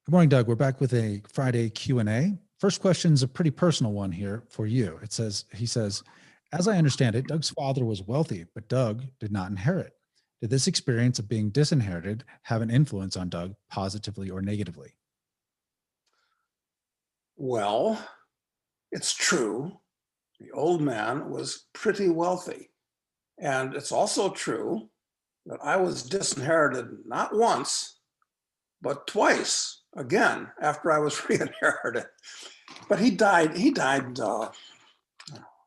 Good morning, Doug. We're back with a Friday Q&A. First question is a pretty personal one here for you. He says, as I understand it, Doug's father was wealthy, but Doug did not inherit. Did this experience of being disinherited have an influence on Doug positively or negatively? Well, it's true. The old man was pretty wealthy. And it's also true that I was disinherited not once, but twice, again, after I was reinherited. But he died a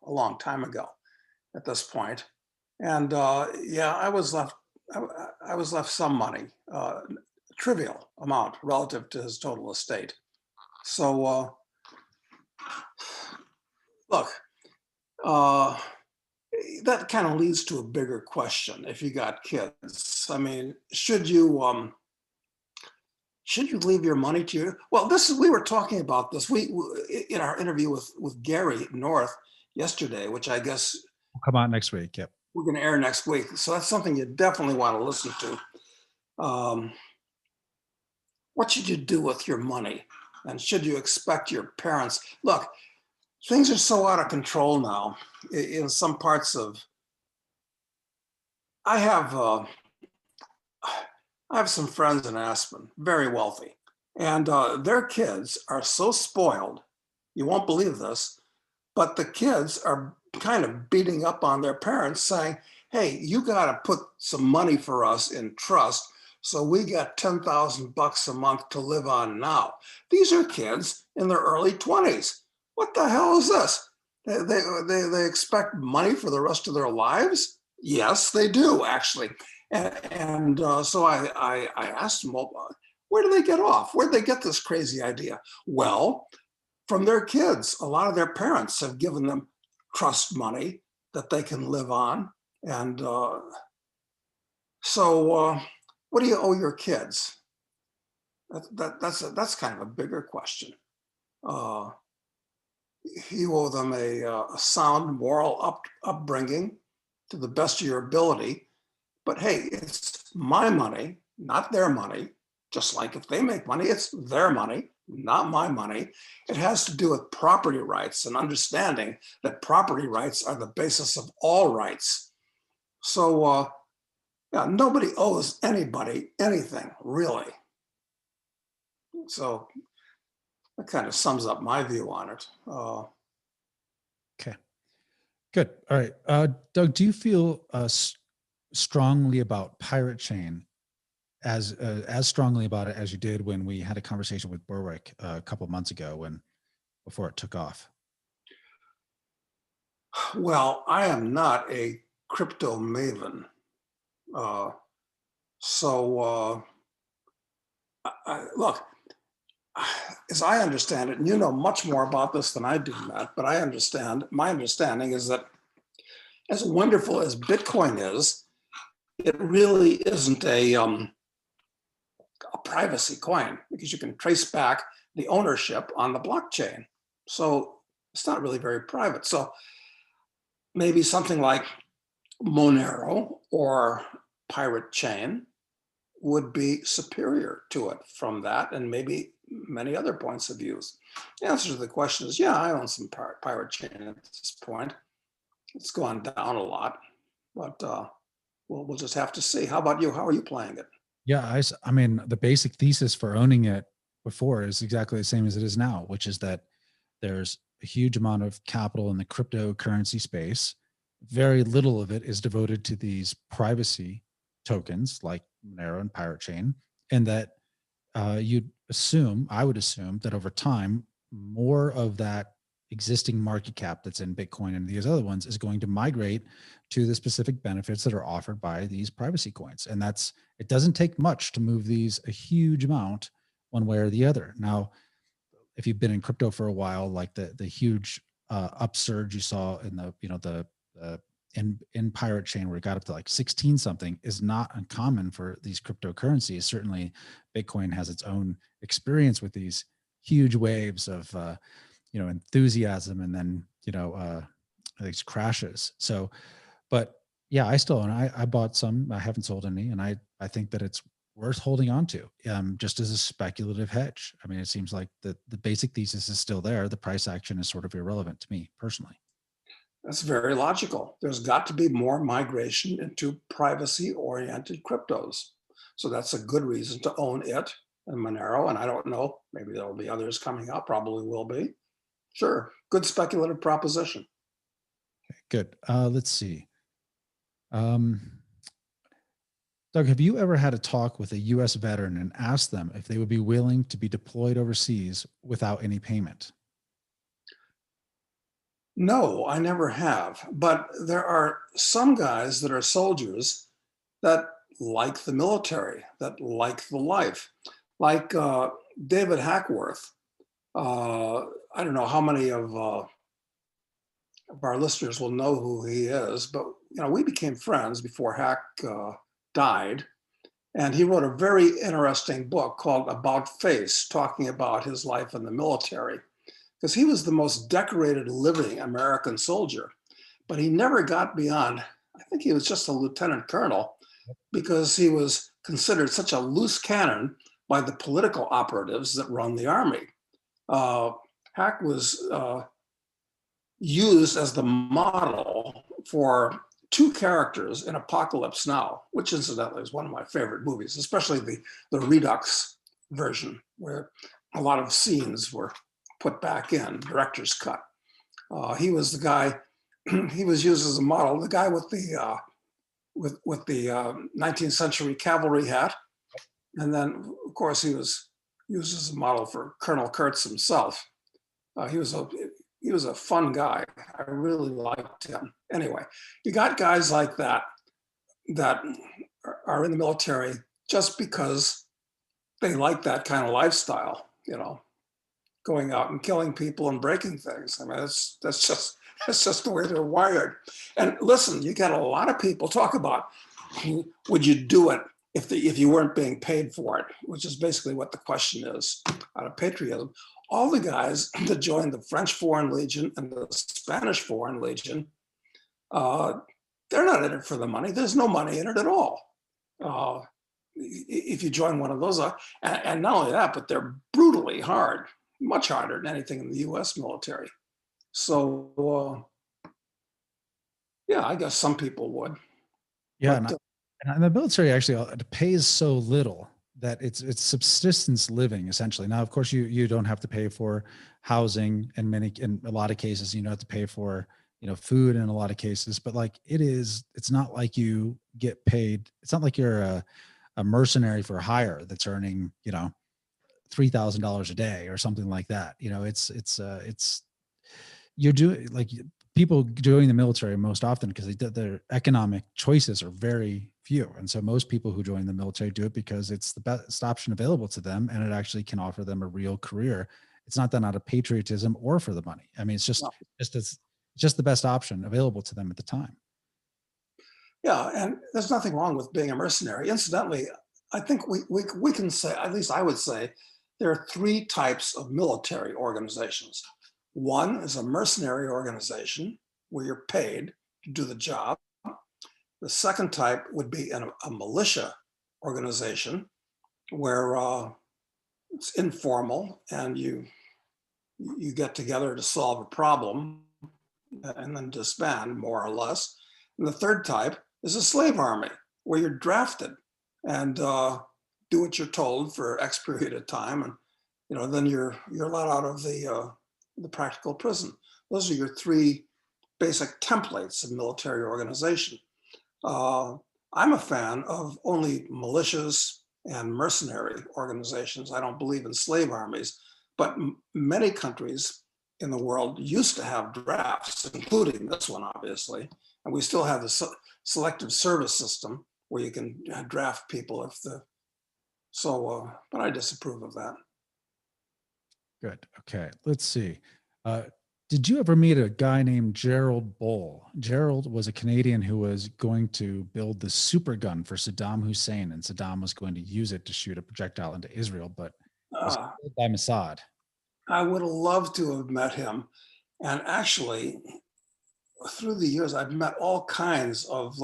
long time ago at this point. And yeah, I was left some money, trivial amount relative to his total estate. So look, that kind of leads to a bigger question. If you got kids, I mean, should you leave your money to your, well, we were talking about this in our interview with Gary North yesterday, which I guess will come out next week. Yep. We're going to air next week. So that's something you definitely want to listen to. What should you do with your money? And should you expect your parents? Look, things are so out of control now in some parts of, I have some friends in Aspen, very wealthy, and their kids are so spoiled, you won't believe this, but the kids are kind of beating up on their parents saying, hey, you got to put some money for us in trust so we got $10,000 a month to live on now. These are kids in their early 20s. What the hell is this? They expect money for the rest of their lives? Yes, they do, actually. And so I asked them, well, where do they get off? Where did they get this crazy idea? Well, from their kids. A lot of their parents have given them trust money that they can live on. And so what do you owe your kids? That's kind of a bigger question. You owe them a sound moral upbringing to the best of your ability. But hey, it's my money, not their money. Just like if they make money, it's their money, not my money. It has to do with property rights and understanding that property rights are the basis of all rights. So yeah, nobody owes anybody anything, really. So that kind of sums up my view on it. Okay, good. All right. Doug, do you feel strongly about Pirate Chain as strongly about it as you did when we had a conversation with Berwick a couple of months ago before it took off? Well, I am not a crypto maven. Look, as I understand it, and you know much more about this than I do, Matt, but my understanding is that as wonderful as Bitcoin is, it really isn't a privacy coin because you can trace back the ownership on the blockchain. So it's not really very private. So maybe something like Monero or Pirate Chain would be superior to it from that and maybe many other points of views. The answer to the question is, yeah, I own some Pirate Chain at this point. It's gone down a lot, but we'll just have to see. How about you? How are you playing it? Yeah, I mean, the basic thesis for owning it before is exactly the same as it is now, which is that there's a huge amount of capital in the cryptocurrency space. Very little of it is devoted to these privacy tokens like Monero and Pirate Chain, and that I would assume that over time, more of that existing market cap that's in Bitcoin and these other ones is going to migrate to the specific benefits that are offered by these privacy coins. And it doesn't take much to move these a huge amount one way or the other. Now, if you've been in crypto for a while, like the huge upsurge you saw in in Pirate Chain where it got up to like 16 something is not uncommon for these cryptocurrencies. Certainly Bitcoin has its own experience with these huge waves of enthusiasm and then these crashes. So, but yeah, I still own. I bought some. I haven't sold any, and I think that it's worth holding on to, just as a speculative hedge. I mean, it seems like the basic thesis is still there. The price action is sort of irrelevant to me personally. That's very logical. There's got to be more migration into privacy-oriented cryptos. So that's a good reason to own it and Monero. And I don't know, maybe there'll be others coming up, probably will be. Sure, good speculative proposition. Okay, good. Let's see. Doug, have you ever had a talk with a U.S. veteran and asked them if they would be willing to be deployed overseas without any payment? No, I never have. But there are some guys that are soldiers that like the military, that like the life, like David Hackworth. I don't know how many of our listeners will know who he is, but we became friends before Hack died. And he wrote a very interesting book called About Face, talking about his life in the military, because he was the most decorated living American soldier, but he never got beyond, I think he was just a lieutenant colonel, because he was considered such a loose cannon by the political operatives that run the army. Hack was used as the model for two characters in Apocalypse Now, which incidentally is one of my favorite movies, especially the Redux version, where a lot of scenes were put back in, director's cut. He was the guy, he was used as a model, the guy with the 19th century cavalry hat. And then, of course, he was used as a model for Colonel Kurtz himself. He was a fun guy. I really liked him. Anyway, you got guys like that that are in the military just because they like that kind of lifestyle, going out and killing people and breaking things. I mean, that's just the way they're wired. And listen, you get a lot of people talk about, would you do it if you weren't being paid for it, which is basically what the question is out of patriotism. All the guys that joined the French Foreign Legion and the Spanish Foreign Legion, they're not in it for the money. There's no money in it at all. If you join one of those, and not only that, but they're brutally hard, much harder than anything in the US military. So, yeah, I guess some people would. Yeah. But, And the military actually pays so little that it's subsistence living essentially. Now, of course, you don't have to pay for housing, and in a lot of cases, you don't have to pay for food in a lot of cases. But like it's not like you get paid. It's not like you're a mercenary for hire that's earning $3,000 a day or something like that. It's you're doing like people join the military most often because their economic choices are very few. And so most people who join the military do it because it's the best option available to them. And it actually can offer them a real career. It's not done out of patriotism or for the money. I mean, it's just the best option available to them at the time. Yeah, and there's nothing wrong with being a mercenary. Incidentally, I think we can say, at least I would say, there are three types of military organizations. One is a mercenary organization where you're paid to do the job. The second type would be a militia organization where it's informal and you get together to solve a problem and then disband, more or less. And the third type is a slave army where you're drafted and do what you're told for X period of time, and then you're let out of the practical prison. Those are your three basic templates of military organization. I'm a fan of only militias and mercenary organizations. I don't believe in slave armies, but many countries in the world used to have drafts, including this one, obviously. And we still have the selective service system where you can draft people but I disapprove of that. Good. Okay. Let's see. Did you ever meet a guy named Gerald Bull? Gerald was a Canadian who was going to build the super gun for Saddam Hussein, and Saddam was going to use it to shoot a projectile into Israel, but was killed by Mossad. I would have loved to have met him. And actually, through the years, I've met all kinds of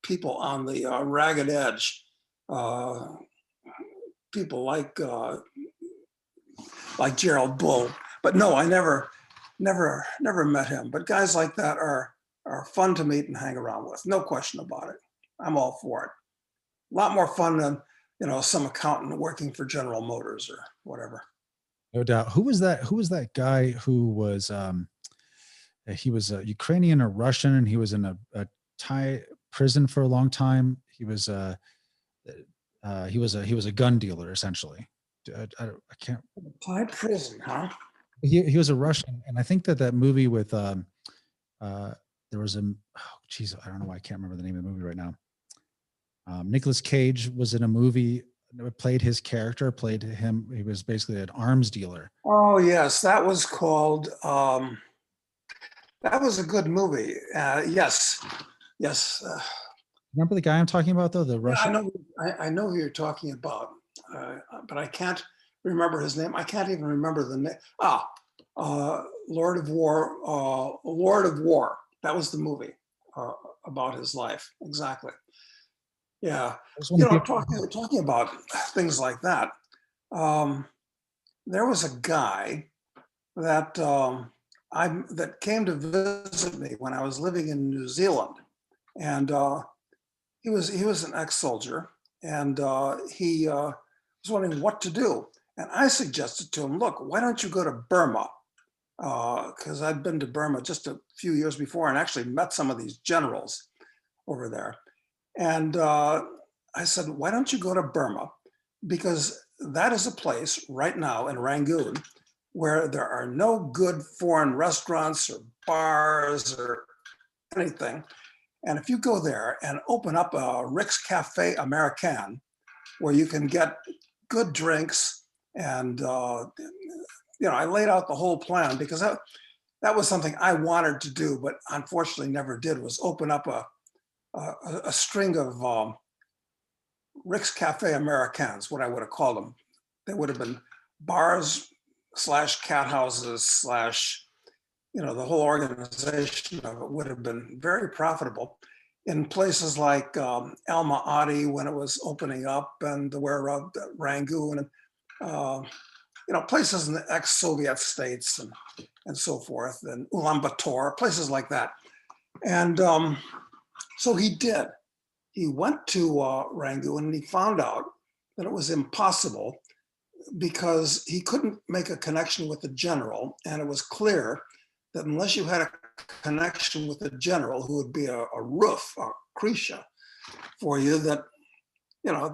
people on the ragged edge. people like Gerald Bull. But no, I never met him. But guys like that are fun to meet and hang around with. No question about it. I'm all for it. A lot more fun than, some accountant working for General Motors or whatever. No doubt. Who was that? Who was that guy who was he was a Ukrainian or Russian, and he was in a Thai prison for a long time. He was he was a gun dealer essentially. I can't. Thai prison, huh? He was a Russian, and I think that movie with there was a geez, I don't know why I can't remember the name of the movie right now. Nicolas Cage was in a movie, played his character, played him. He was basically an arms dealer. Oh yes, that was called. That was a good movie. Yes. Remember the guy I'm talking about though, the Russian? I know who you're talking about, but I can't remember his name. I can't even remember the name. Lord of War. Lord of War. That was the movie about his life. Exactly. Yeah. Talking about things like that. There was a guy that that came to visit me when I was living in New Zealand, and he was an ex-soldier, and he was wondering what to do. And I suggested to him, look, why don't you go to Burma? Because I'd been to Burma just a few years before and actually met some of these generals over there. And I said, why don't you go to Burma? Because that is a place right now in Rangoon where there are no good foreign restaurants or bars or anything. And if you go there and open up a Rick's Cafe American, where you can get good drinks, and I laid out the whole plan, because that was something I wanted to do, but unfortunately never did, was open up a string of Rick's Cafe Americans, what I would have called them. They would have been bars / cat houses / the whole organization of it would have been very profitable in places like Alma Ati when it was opening up, and where Rangoon, and places in the ex-Soviet states and so forth, and Ulaanbaatar, places like that. And so he did. He went to Rangoon, and he found out that it was impossible because he couldn't make a connection with the general, and it was clear that unless you had a connection with the general, who would be a roof, a Krisha for you, that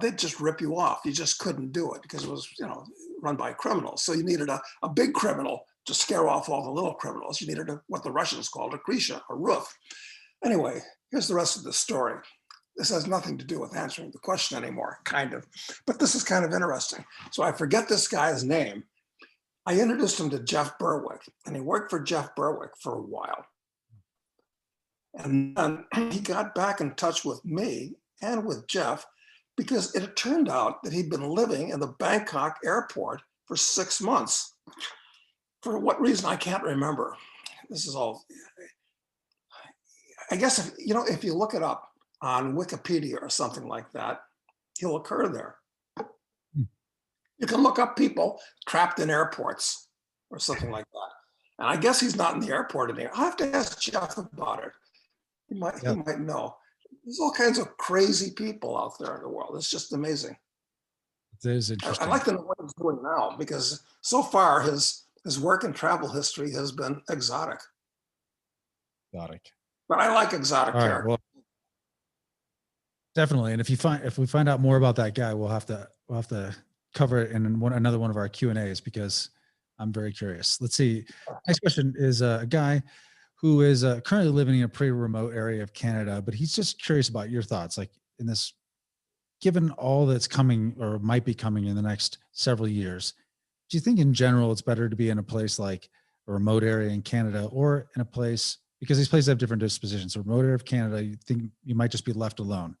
they'd just rip you off. You just couldn't do it because it was run by criminals. So you needed a big criminal to scare off all the little criminals. You needed what the Russians called a Krisha, a roof. Anyway, here's the rest of the story. This has nothing to do with answering the question anymore, kind of, but this is kind of interesting. So I forget this guy's name. I introduced him to Jeff Berwick, and he worked for Jeff Berwick for a while. And then he got back in touch with me and with Jeff, because it turned out that he'd been living in the Bangkok airport for 6 months. For what reason, I can't remember. This is all, I guess, if you look it up on Wikipedia or something like that, he'll occur there. You can look up people trapped in airports or something like that. And I guess he's not in the airport anymore. I have to ask Jeff about it. He might know. There's all kinds of crazy people out there in the world. It's just amazing. It is interesting. I'd like to know what he's doing now, because so far his work and travel history has been exotic. Exotic. But I like exotic characters. Well, definitely. And if we find out more about that guy, we'll have to cover it in another one of our Q&As, because I'm very curious. Let's see. Next question is a guy who is currently living in a pretty remote area of Canada, but he's just curious about your thoughts, like in this, given all that's coming or might be coming in the next several years, do you think in general it's better to be in a place like a remote area in Canada, or in a place, because these places have different dispositions. So remote area of Canada, you think you might just be left alone.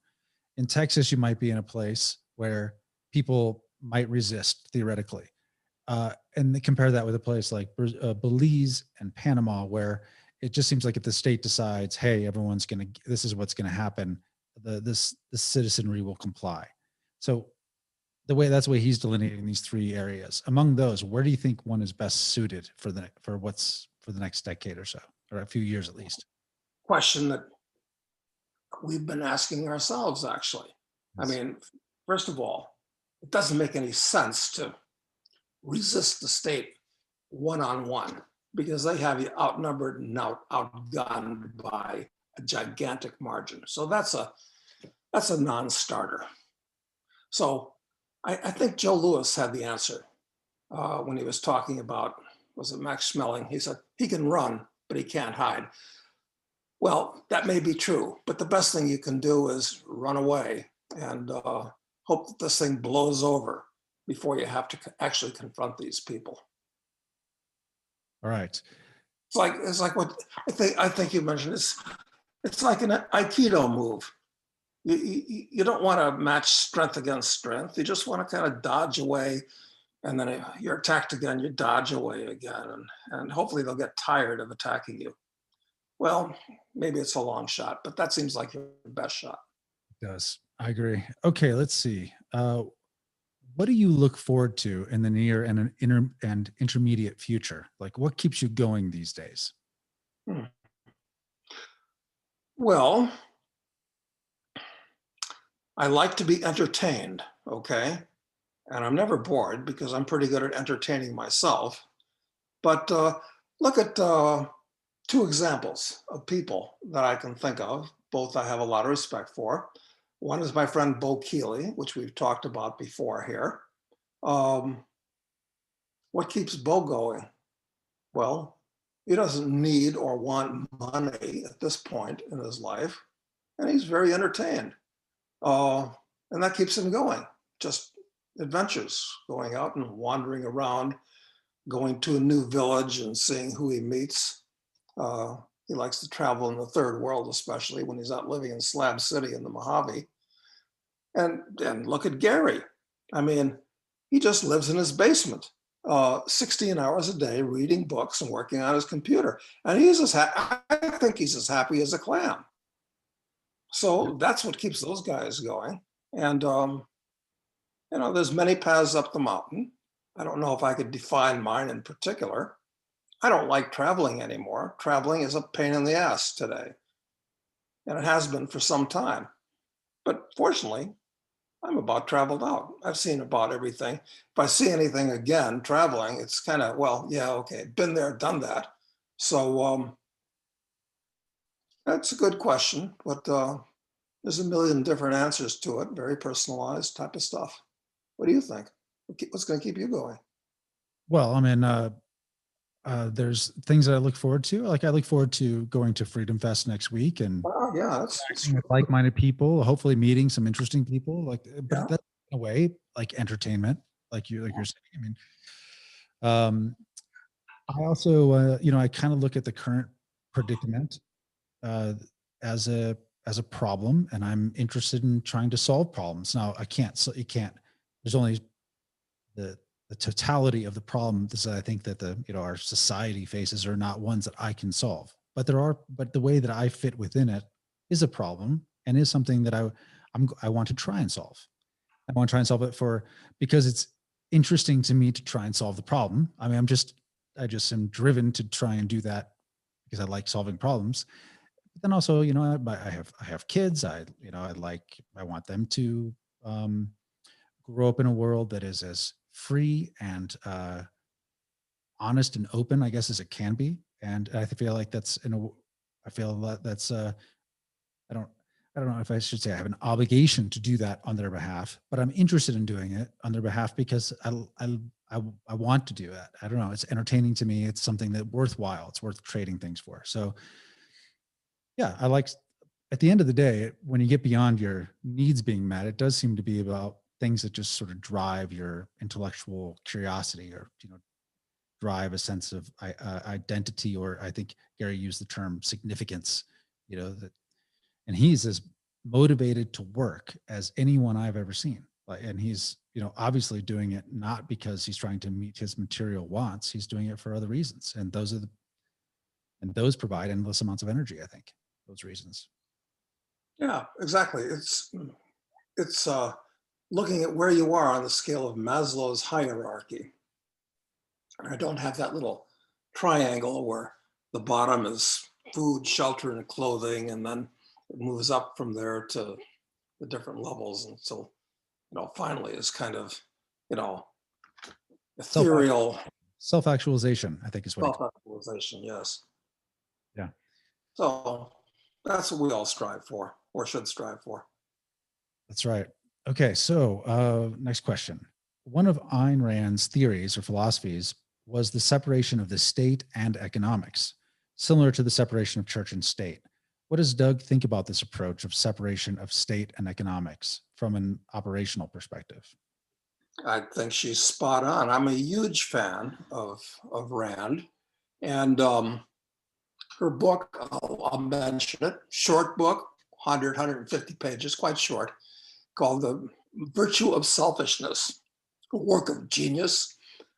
In Texas, you might be in a place where people might resist theoretically. And they compare that with a place like Belize and Panama, where it just seems like if the state decides, hey, this is what's going to happen, this citizenry will comply. So that's the way he's delineating these three areas. Among those, where do you think one is best suited for the next decade or so, or a few years at least? Question that we've been asking ourselves, actually. I mean, first of all, it doesn't make any sense to resist the state one-on-one because they have you outnumbered and outgunned by a gigantic margin. So that's a non-starter. So I think Joe Lewis had the answer when he was talking about, was it Max Schmeling? He said, he can run, but he can't hide. Well, that may be true, but the best thing you can do is run away and hope that this thing blows over before you have to actually confront these people. All right. It's like what I think you mentioned. It's like an Aikido move. You don't want to match strength against strength. You just want to kind of dodge away, and then you're attacked again. You dodge away again, and hopefully they'll get tired of attacking you. Well, maybe it's a long shot, but that seems like your best shot. It does. I agree. Okay, let's see. What do you look forward to in the near and intermediate future? Like, what keeps you going these days? Well, I like to be entertained, okay? And I'm never bored because I'm pretty good at entertaining myself. But look at two examples of people that I can think of. Both I have a lot of respect for. One is my friend Bo Keeley, which we've talked about before here. What keeps Bo going? Well, he doesn't need or want money at this point in his life, and he's very entertained. And that keeps him going, just adventures, going out and wandering around, going to a new village and seeing who he meets. He likes to travel in the third world, especially when he's out living in Slab City in the Mojave. And look at Gary. I mean, he just lives in his basement, 16 hours a day, reading books and working on his computer. And I think he's as happy as a clam. So that's what keeps those guys going. And, there's many paths up the mountain. I don't know if I could define mine in particular. I don't like traveling anymore. Traveling is a pain in the ass today. And it has been for some time. But fortunately, I'm about traveled out. I've seen about everything. If I see anything again, traveling, it's kind of, well, yeah, okay, been there, done that. So that's a good question, but there's a million different answers to it, very personalized type of stuff. What do you think? What's going to keep you going? Well, I mean, there's things that I look forward to. Like, I look forward to going to Freedom Fest next week and Yeah, that's with like-minded people, hopefully meeting some interesting people. Like, but yeah. that's in a way like entertainment, like you're saying. I mean, I also, I kind of look at the current predicament as a problem, and I'm interested in trying to solve problems. Now, I can't. So you can't. There's only the totality of the problem that I think that our society faces are not ones that I can solve. But the way that I fit within it is a problem and is something that I want to try and solve. I want to try and solve it because it's interesting to me to try and solve the problem. I mean, I just am driven to try and do that because I like solving problems. But then also, I have kids. I want them to grow up in a world that is as free and honest and open, I guess, as it can be. And I feel like I don't know if I should say I have an obligation to do that on their behalf, but I'm interested in doing it on their behalf because I want to do it. I don't know. It's entertaining to me. It's something that worthwhile. It's worth trading things for. So yeah, at the end of the day, when you get beyond your needs being met, it does seem to be about things that just sort of drive your intellectual curiosity or, drive a sense of identity, or I think Gary used the term significance, and he's as motivated to work as anyone I've ever seen. And he's, obviously doing it not because he's trying to meet his material wants. He's doing it for other reasons. And those provide endless amounts of energy, I think, those reasons. Yeah, exactly. It's looking at where you are on the scale of Maslow's hierarchy. And I don't have that little triangle where the bottom is food, shelter, and clothing, and then it moves up from there to the different levels until, finally is kind of, Self ethereal. self-actualization, I think is what. Self-actualization, yes. Yeah. So that's what we all strive for, or should strive for. That's right. Okay, so next question. One of Ayn Rand's theories or philosophies was the separation of the state and economics, similar to the separation of church and state. What does Doug think about this approach of separation of state and economics from an operational perspective? I think she's spot on. I'm a huge fan of Rand, and her book, I'll mention it, short book, 150 pages, quite short, called The Virtue of Selfishness, a work of genius.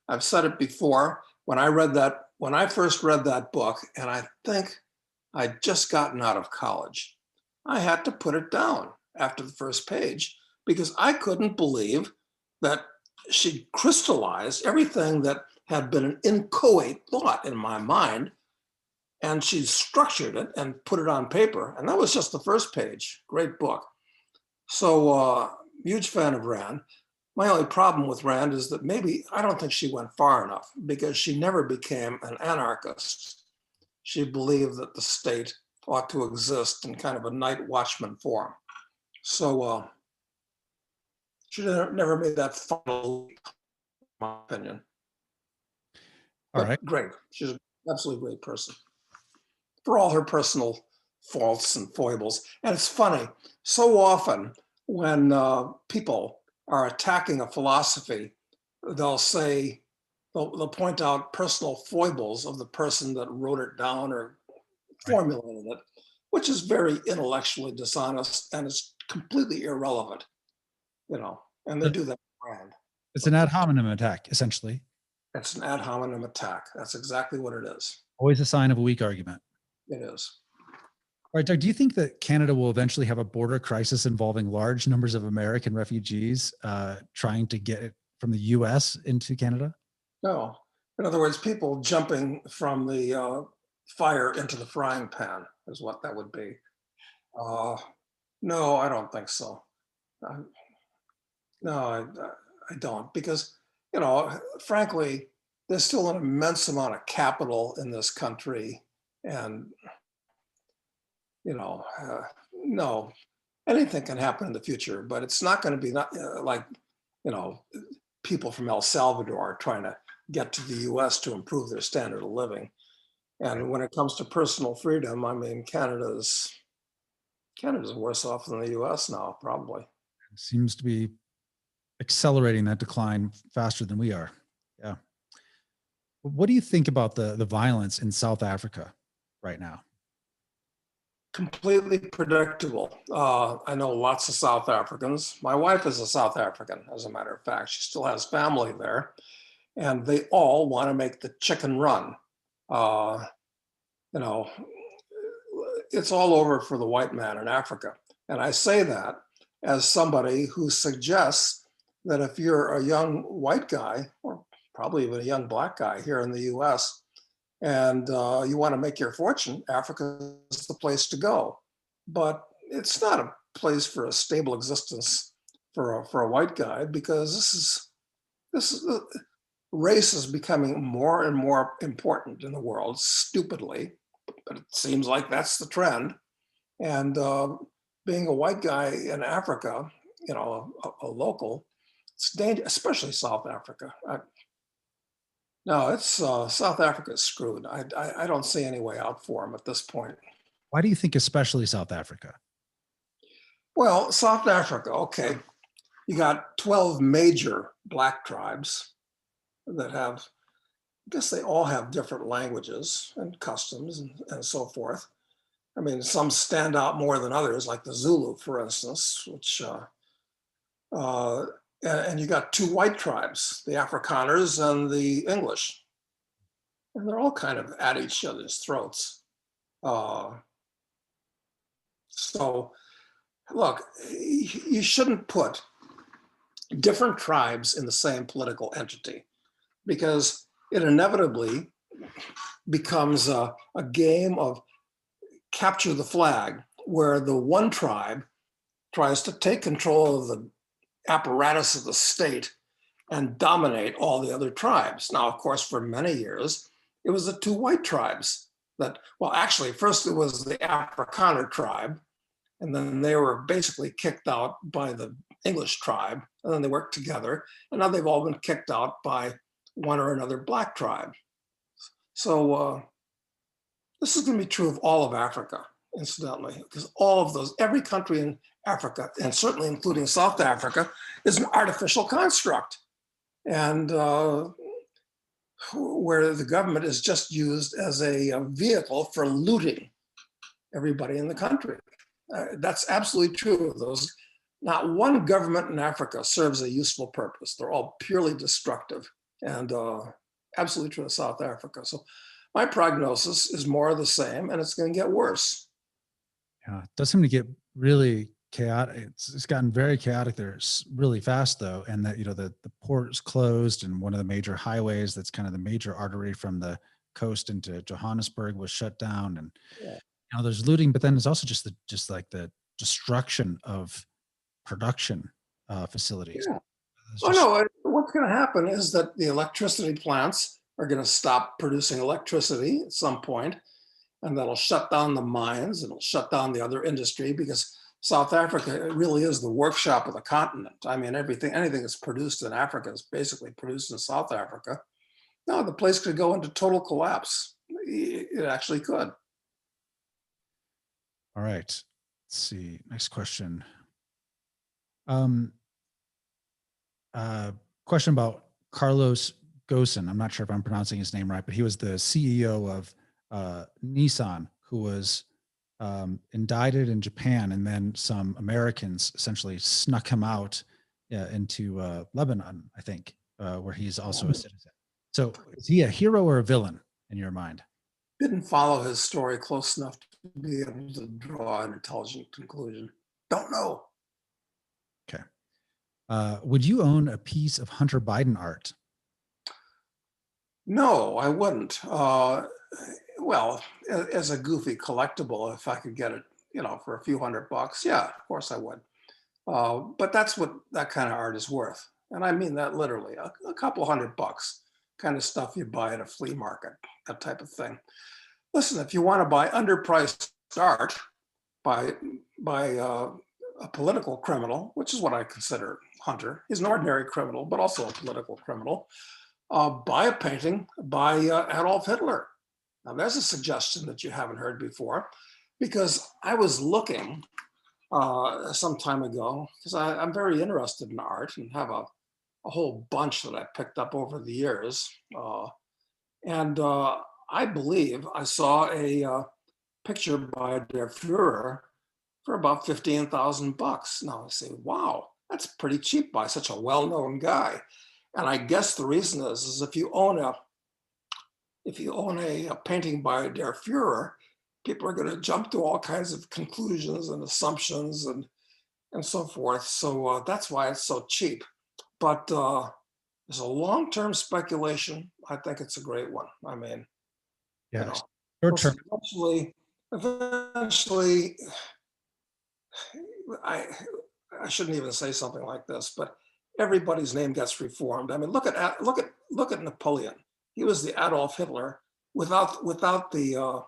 I've said it before. When I first read that book, and I think I'd just gotten out of college, I had to put it down after the first page because I couldn't believe that she crystallized everything that had been an inchoate thought in my mind, and she structured it and put it on paper. And that was just the first page. Great book. So huge fan of Rand. My only problem with Rand is that maybe I don't think she went far enough because she never became an anarchist. She believed that the state ought to exist in kind of a night watchman form. So she never made that final leap, in my opinion. All But right. great. She's an absolutely great person for all her personal faults and foibles. And it's funny, so often when people are attacking a philosophy, they'll point out personal foibles of the person that wrote it down or formulated it, which is very intellectually dishonest and is completely irrelevant, and they do that brand. It's an ad hominem attack, essentially. It's an ad hominem attack. That's exactly what it is. Always a sign of a weak argument. It is. All right, Doug, do you think that Canada will eventually have a border crisis involving large numbers of American refugees trying to get it from the US into Canada? No. In other words, people jumping from the fire into the frying pan is what that would be. No, I don't think so. No, I don't, because, frankly, there's still an immense amount of capital in this country. And, no, anything can happen in the future, but it's not going to be like, people from El Salvador trying to get to the US to improve their standard of living. And when it comes to personal freedom, I mean, Canada's worse off than the US now, probably. It seems to be accelerating that decline faster than we are. Yeah. What do you think about the violence in South Africa right now? Completely predictable. I know lots of South Africans. My wife is a South African, as a matter of fact. She still has family there, and they all want to make the chicken run. It's all over for the white man in Africa. And I say that as somebody who suggests that if you're a young white guy, or probably even a young black guy here in the US, and you want to make your fortune, Africa is the place to go. But it's not a place for a stable existence for a white guy, because race is becoming more and more important in the world, stupidly, but it seems like that's the trend. And being a white guy in Africa, a local, it's dangerous, especially South Africa. No, it's South Africa is screwed. I don't see any way out for them at this point. Why do you think especially South Africa? Well, South Africa, okay. You got 12 major black tribes that have, I guess they all have different languages and customs and so forth. I mean, some stand out more than others, like the Zulu, for instance, which and you got two white tribes, the Afrikaners and the English. And they're all kind of at each other's throats. So, look, you shouldn't put different tribes in the same political entity, because it inevitably becomes a game of capture the flag, where the one tribe tries to take control of the apparatus of the state and dominate all the other tribes. Now, of course, for many years, it was the two white tribes that, well, actually, first it was the Afrikaner tribe, and then they were basically kicked out by the English tribe, and then they worked together, and now they've all been kicked out by one or another black tribe. So this is going to be true of all of Africa, incidentally, because all of those, every country in Africa, and certainly including South Africa, is an artificial construct. And where the government is just used as a vehicle for looting everybody in the country. That's absolutely true of those. Not one government in Africa serves a useful purpose. They're all purely destructive, and absolutely true of South Africa. So my prognosis is more of the same, and it's going to get worse. Yeah, it does seem to get really chaotic. It's gotten very chaotic there really fast, though, and that, you know, the port is closed, and one of the major highways that's kind of the major artery from the coast into Johannesburg was shut down, and Yeah. you know, there's looting, but then there's also just like the destruction of production facilities. Yeah. There's Oh just- no, what's going to happen is that the electricity plants are going to stop producing electricity at some point, and that'll shut down the mines, it'll shut down the other industry, because South Africa really is the workshop of the continent. I mean, anything that's produced in Africa is basically produced in South Africa. No, the place could go into total collapse. It actually could. All right. Let's see. Next question. Question about Carlos Ghosn. I'm not sure if I'm pronouncing his name right, but he was the CEO of Nissan, who was indicted in Japan, and then some Americans essentially snuck him out into Lebanon, I think, where he's also a citizen. So is he a hero or a villain in your mind? Didn't follow his story close enough to be able to draw an intelligent conclusion. Don't know. Okay. Would you own a piece of Hunter Biden art? No, I wouldn't. Well, as a goofy collectible, if I could get it, you know, for a few $100, yeah, of course I would. But that's what that kind of art is worth. And I mean that literally, a couple $100, kind of stuff you buy at a flea market, that type of thing. Listen, if you want to buy underpriced art by a political criminal, which is what I consider Hunter, he's an ordinary criminal, but also a political criminal, buy a painting by Adolf Hitler. Now, there's a suggestion that you haven't heard before, because I was looking some time ago, because I'm very interested in art and have a whole bunch that I picked up over the years. And I believe I saw a picture by Der Fuhrer for about $15,000. Now I say, wow, that's pretty cheap by such a well-known guy. And I guess the reason is if you own a painting by Der Fuhrer, people are going to jump to all kinds of conclusions and assumptions and so forth. So that's why it's so cheap. But as a long-term speculation, I think it's a great one. I mean, Yeah. You know, eventually, I shouldn't even say something like this, but everybody's name gets reformed. I mean, look at Napoleon. He was the Adolf Hitler without the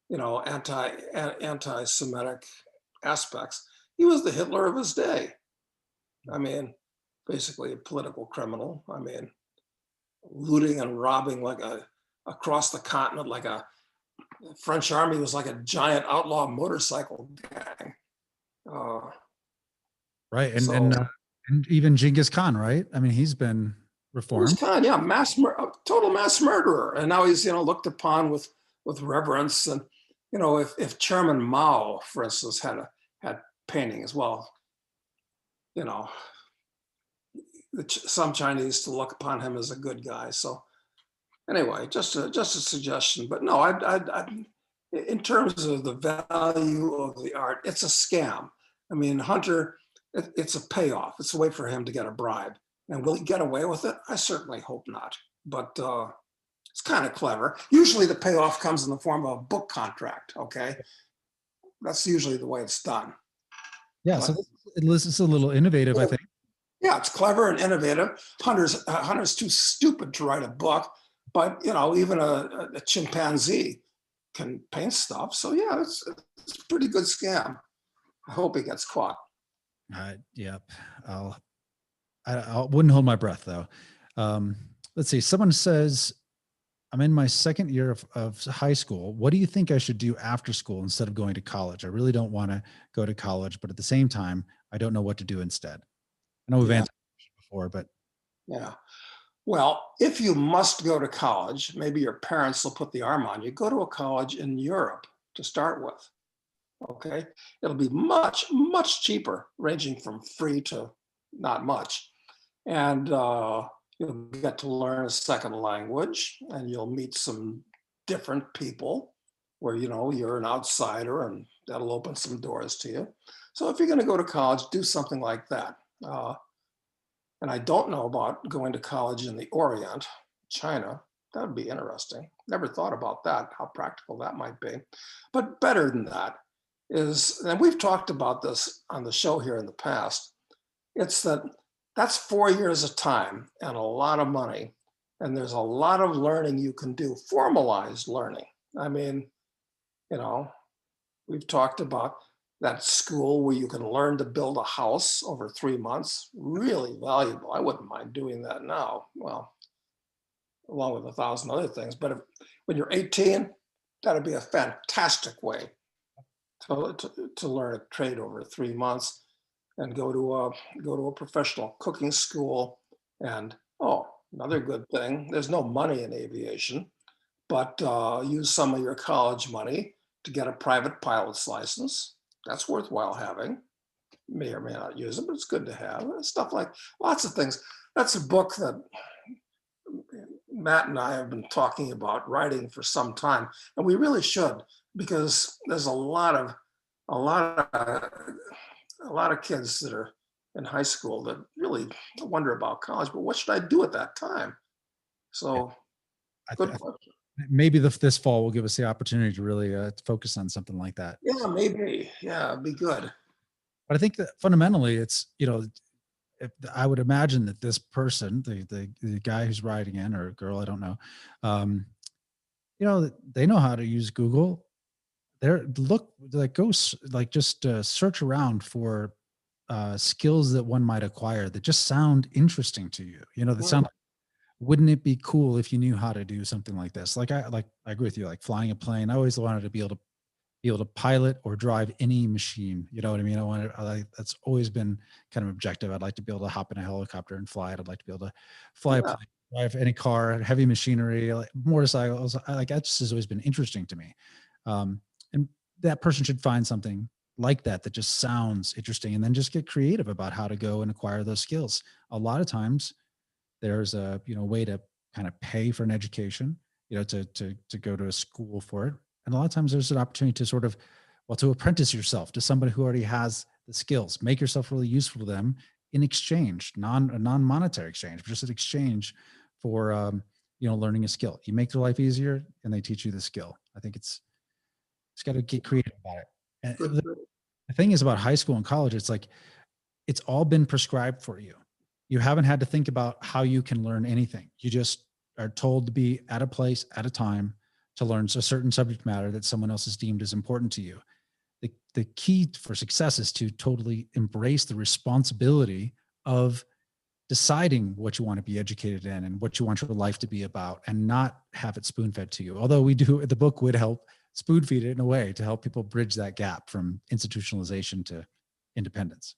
you know, anti-Semitic aspects. He was the Hitler of his day. I mean, basically a political criminal. I mean, looting and robbing like across the continent, like a French army was like a giant outlaw motorcycle gang. Right, and even Genghis Khan, right? I mean, he's been reformed. Genghis Khan, yeah, total mass murderer, and now he's, you know, looked upon with reverence. And you know, if Chairman Mao, for instance, had paintings, well, you know, some Chinese to look upon him as a good guy. So anyway, just a suggestion. But no, I in terms of the value of the art, it's a scam. I mean, Hunter it's a payoff. It's a way for him to get a bribe. And will he get away with it? I certainly hope not. But it's kind of clever. Usually the payoff comes in the form of a book contract, okay? That's usually the way it's done. Yeah, But, so this is a little innovative, I think. yeah, it's clever and innovative. Hunter's too stupid to write a book, but even a chimpanzee can paint stuff. So yeah, it's a pretty good scam. I hope he gets caught. Yep. I wouldn't hold my breath though. Let's see. Someone says, I'm in my second year of high school. What do you think I should do after school instead of going to college? I really don't want to go to college, but at the same time, I don't know what to do instead. I know we've answered before, but yeah. Well, if you must go to college, maybe your parents will put the arm on you. Go to a college in Europe to start with. Okay, it'll be much, much cheaper, ranging from free to not much. And you'll get to learn a second language, and you'll meet some different people where you're an outsider, and that'll open some doors to you. So if you're going to go to college, do something like that. And I don't know about going to college in the Orient, China. That would be interesting. Never thought about that, how practical that might be. But better than that is, and we've talked about this on the show here in the past, it's that's 4 years of time and a lot of money. And there's a lot of learning you can do, formalized learning. I mean, we've talked about that school where you can learn to build a house over 3 months, really valuable. I wouldn't mind doing that now. Well, along with 1,000 other things. But when you're 18, that'd be a fantastic way to learn a trade over 3 months and go to a professional cooking school. And another good thing, there's no money in aviation, but use some of your college money to get a private pilot's license. That's worthwhile having. May or may not use it, but it's good to have. Stuff like lots of things. That's a book that Matt and I have been talking about writing for some time, and we really should, because there's a lot of kids that are in high school that really wonder about college, but what should I do at that time? So good question. Maybe this fall will give us the opportunity to really focus on something like that. Yeah, maybe. Yeah, it'd be good. But I think that fundamentally it's, I would imagine that this person, the guy who's writing in, or girl, I don't know, they know how to use Google. Just search around for skills that one might acquire that just sound interesting to you. That sound like, wouldn't it be cool if you knew how to do something like this? I agree with you, like flying a plane. I always wanted to be able to pilot or drive any machine. You know what I mean? That's always been kind of objective. I'd like to be able to hop in a helicopter and fly it. I'd like to be able to fly a plane, drive any car, heavy machinery, like motorcycles. That just has always been interesting to me. And that person should find something like that just sounds interesting, and then just get creative about how to go and acquire those skills. A lot of times there's a way to kind of pay for an education, to go to a school for it. And a lot of times there's an opportunity to sort of, to apprentice yourself to somebody who already has the skills, make yourself really useful to them in exchange, non-monetary exchange, but just an exchange for, learning a skill. You make their life easier and they teach you the skill. I think it's got to get creative about it. And the thing is about high school and college, it's like, it's all been prescribed for you. You haven't had to think about how you can learn anything. You just are told to be at a place at a time to learn a certain subject matter that someone else has deemed as important to you. The key for success is to totally embrace the responsibility of deciding what you want to be educated in and what you want your life to be about, and not have it spoon-fed to you. Although the book would help spoon feed it in a way to help people bridge that gap from institutionalization to independence.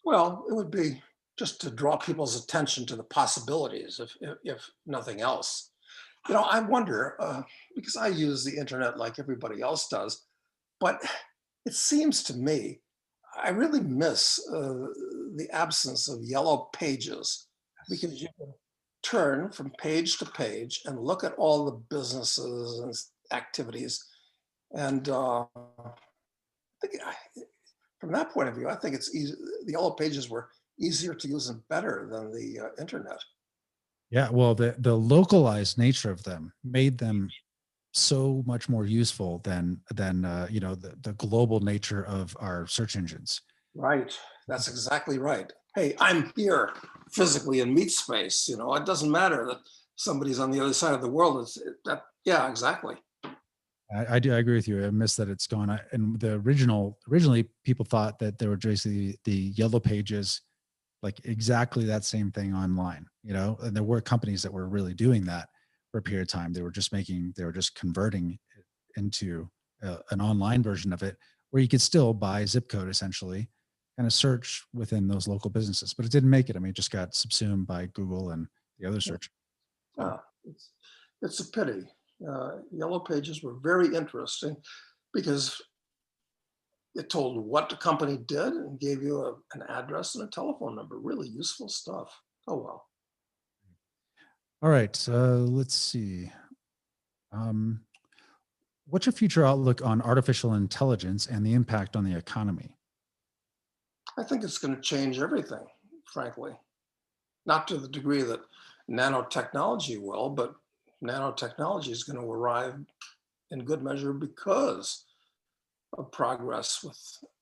Well, it would be just to draw people's attention to the possibilities, if nothing else. I wonder, because I use the internet like everybody else does, but it seems to me I really miss the absence of yellow pages, because you can turn from page to page and look at all the businesses and activities. And from that point of view, I think it's easy. The Yellow Pages were easier to use and better than the internet. Yeah, well, the localized nature of them made them so much more useful than the global nature of our search engines. Right. That's exactly right. Hey, I'm here physically in meat space. It doesn't matter that somebody's on the other side of the world. Yeah, exactly. I agree with you. I miss that it's gone. And the originally people thought that there were basically the Yellow Pages, like exactly that same thing online, and there were companies that were really doing that for a period of time. They were just converting it into an online version of it where you could still buy zip code essentially, kind of search within those local businesses, but it didn't make it. I mean, it just got subsumed by Google and the other search. So, Yeah, it's a pity. Yellow Pages were very interesting because it told what the company did and gave you an address and a telephone number. Really useful stuff. Oh, well. all right, let's see. Um, what's your future outlook on artificial intelligence and the impact on the economy? I think it's going to change everything, frankly. Not to the degree that nanotechnology will, but nanotechnology is going to arrive in good measure because of progress with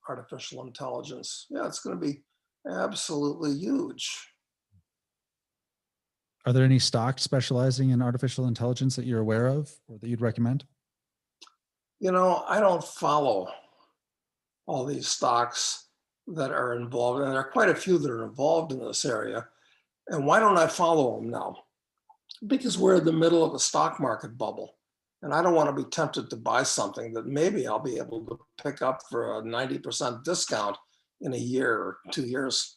artificial intelligence. Yeah, it's going to be absolutely huge. Are there any stocks specializing in artificial intelligence that you're aware of or that you'd recommend? I don't follow all these stocks that are involved, and there are quite a few that are involved in this area. And why don't I follow them now? Because we're in the middle of a stock market bubble. And I don't want to be tempted to buy something that maybe I'll be able to pick up for a 90% discount in a year or 2 years.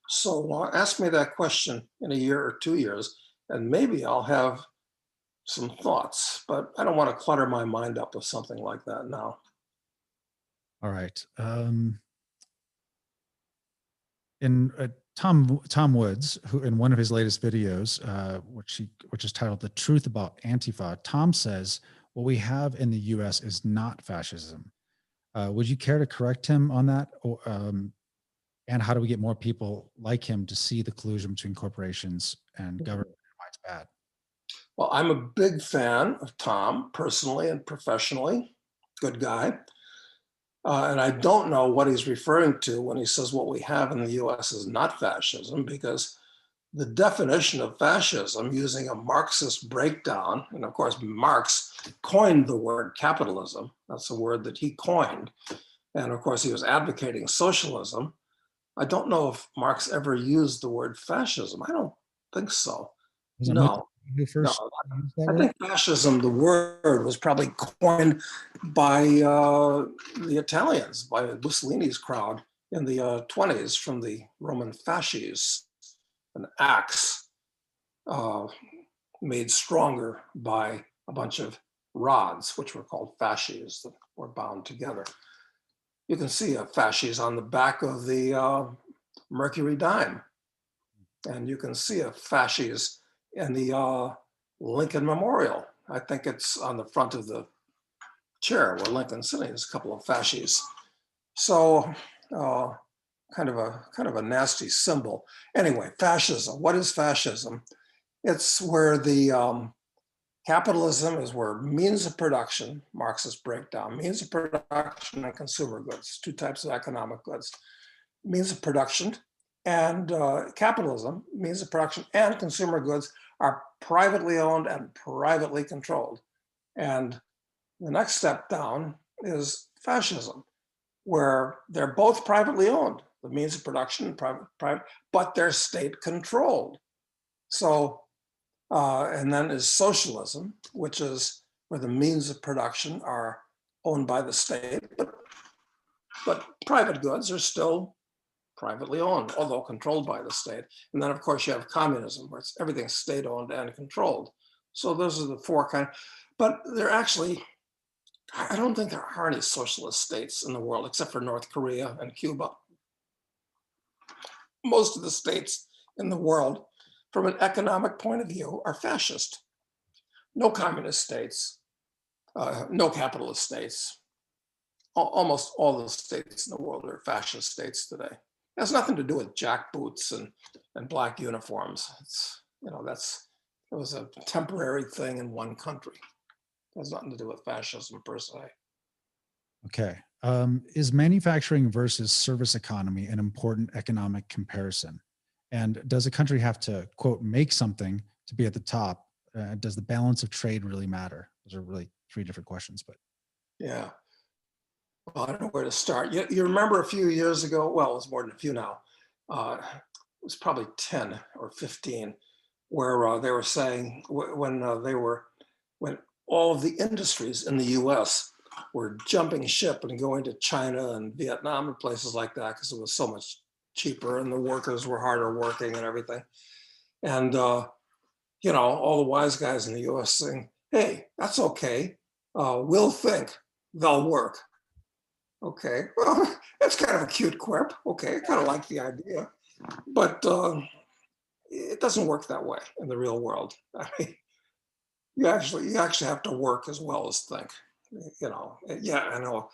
So ask me that question in a year or 2 years, and maybe I'll have some thoughts, but I don't want to clutter my mind up with something like that now. All right. In Tom Woods, who in one of his latest videos, which is titled "The Truth About Antifa," Tom says what we have in the U.S. is not fascism. Would you care to correct him on that, and how do we get more people like him to see the collusion between corporations and government and why it's bad? Well, I'm a big fan of Tom personally and professionally. Good guy. And I don't know what he's referring to when he says what we have in the US is not fascism, because the definition of fascism using a Marxist breakdown, and of course, Marx coined the word capitalism. That's a word that he coined. And of course, he was advocating socialism. I don't know if Marx ever used the word fascism. I don't think so. Was it Mussolini No, who no. first used that I word? think fascism, the word, was probably coined by the Italians, by Mussolini's crowd in the 20s from the Roman fasces, an axe made stronger by a bunch of rods, which were called fasces, that were bound together. You can see a fasces on the back of the Mercury dime, and you can see a fasces in the Lincoln Memorial. I think it's on the front of the chair where Lincoln's sitting. There's a couple of fasces. So kind of a nasty symbol. Anyway, fascism. What is fascism? It's where the capitalism is where means of production, Marxist breakdown, means of production and consumer goods, two types of economic goods, means of production and capitalism, means of production and consumer goods are privately owned and privately controlled. And the next step down is fascism, where they're both privately owned, the means of production, private, but they're state controlled. So, and then is socialism, which is where the means of production are owned by the state, but private goods are still privately owned, although controlled by the state. And then, of course, you have communism, where it's everything state-owned and controlled. So those are the four kind. But they're actually, I don't think there are any socialist states in the world except for North Korea and Cuba. Most of the states in the world, from an economic point of view, are fascist. No communist states, no capitalist states. almost all the states in the world are fascist states today. It has nothing to do with jackboots and black uniforms. It's, you know, it was a temporary thing in one country. It has nothing to do with fascism per se. Okay. Is manufacturing versus service economy an important economic comparison? And does a country have to, quote, make something to be at the top? Does the balance of trade really matter? Those are really three different questions, but Yeah. Well, I don't know where to start. You remember a few years ago, well, it was more than a few now, it was probably 10 or 15, where they were saying when all of the industries in the US were jumping ship and going to China and Vietnam and places like that because it was so much cheaper and the workers were harder working and everything. And, you know, all the wise guys in the US saying, hey, that's okay. We'll think, they'll work. Okay, well, that's kind of a cute quirk. Okay, I kind of like the idea, but it doesn't work that way in the real world. I mean, you actually have to work as well as think. You know, yeah, I know